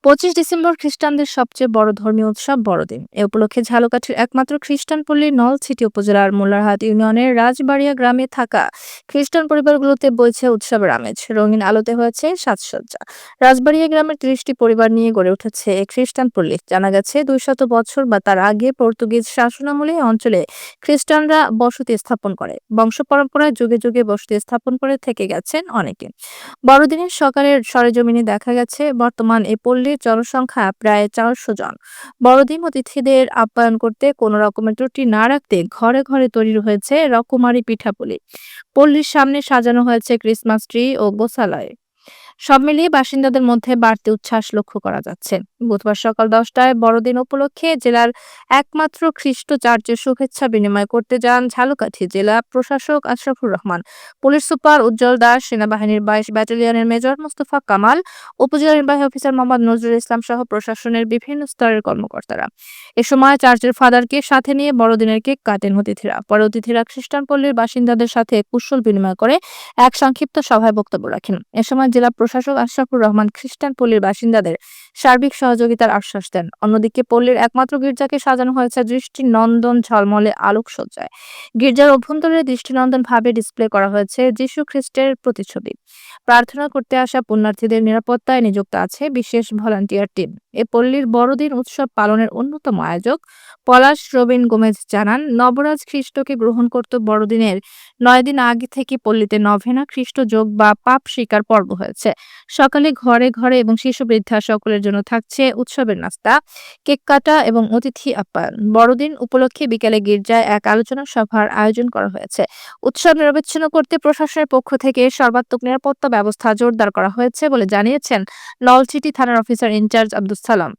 ২৫ December খ্রিস্টানদের সবচেয়ে বড় ধর্মীয় উৎসব বড়দিন। এ উপলক্ষে ঝালকাঠির একমাত্র খ্রিস্টান পল্লী নলছিটি উপজেলার মোল্লারহাট ইউনিয়নের রাজবাড়িয়া গ্রামে থাকা খ্রিস্টান পরিবারগুলোতে বইছে উৎসবের আমেজ। রঙিন আলোতে হয়েছে সাজসজ্জা। রাজবাড়িয়া গ্রামের ৩০টি পরিবার নিয়ে গড়ে উঠেছে এই খ্রিস্টান পল্লী। জানা গেছে ২০০ বছর বা তার আগে পর্তুগিজ শাসনামলে এই অঞ্চলে খ্রিস্টানরা বসতি স্থাপন করে। বংশ পরম্পরায় যুগে যুগে বসতি স্থাপন করে থেকে গেছেন অনেকে। বড়দিনের সকালের সরেজমিনে দেখা গেছে বর্তমান এ পল্লীর জনসংখ্যা প্রায় ৪০০ জন। বড়দিন অতিথিদের আপ্যায়ন করতে কোনো রকমের ত্রুটি না রাখতে ঘরে ঘরে তৈরি হয়েছে রকমারি পিঠাপুলি। পল্লীর সামনে সাজানো হয়েছে ক্রিসমাস ট্রি ও গোসালয়। সব মিলিয়ে বাসিন্দাদের মধ্যে বাড়তি উচ্ছ্বাস লক্ষ্য করা যাচ্ছে। বুধবার সকাল ১০টায় বড়দিন উপলক্ষে জেলার একমাত্র খ্রিস্ট চার্চে শুভেচ্ছা বিনিময় করতে যান ঝালকাঠি জেলা প্রশাসক আশরাফুর রহমান, পুলিশ সুপার উজ্জ্বল দাস, সেনাবাহিনীর ২২ ব্যাটালিয়নের মেজর মোস্তফা কামাল, উপজেলা নির্বাহী অফিসার মোহাম্মদ নজরুল ইসলাম সহ প্রশাসনের বিভিন্ন স্তরের কর্মকর্তারা। এ সময় চার্চের ফাদারকে সাথে নিয়ে বড়দিনের কেক কাটেন অতিথিরা। পরে অতিথিরা খ্রিস্টান পল্লীর বাসিন্দাদের সাথে কুশল বিনিময় করে এক সংক্ষিপ্ত সভায় বক্তব্য রাখেন। এ সময় জেলা প্রশাসক আশরাফুর রহমান খ্রিস্টান পল্লীর বাসিন্দাদের সার্বিক সহযোগিতার আশ্বাস দেন। অন্যদিকে পল্লীর একমাত্র গির্জাকে সাজানো হয়েছে দৃষ্টিনন্দন ঝলমলে আলোকসজ্জায়। গির্জার অভ্যন্তরে দৃষ্টিনন্দন ভাবে ডিসপ্লে করা হয়েছে যীশু খ্রিস্টের প্রতিচ্ছবি। প্রার্থনা করতে আসা পুণ্যার্থীদের নিরাপত্তায় নিযুক্ত আছে বিশেষ ভলান্টিয়ার টিম। এ পল্লীর বড়দিন উৎসব পালনের অন্যতম আয়োজক পলাশ রবিন গোমেজ জানান, নবরাজ খ্রিস্টকে গ্রহণ করতে বড়দিনের ৯ দিন আগে থেকে পল্লীতে নভেনা খ্রিস্ট যোগ বা পাপ স্বীকার পর্ব হয়েছে। সকালে ঘরে ঘরে এবং শিশু বৃদ্ধা সকলের জন্য থাকছে উৎসবের নাস্তা, কেক কাটা এবং অতিথি আপ্যায়ন। বড়দিন উপলক্ষে বিকেলে গির্জায় এক আলোচনা সভার আয়োজন করা হয়েছে। উৎসব নিরবচ্ছিন্ন করতে প্রশাসনের পক্ষ থেকে সর্বাত্মক নিরাপত্তা ব্যবস্থা জোরদার করা হয়েছে বলে জানিয়েছেন নলছিটি থানার অফিসার ইনচার্জ আব্দুস সালাম।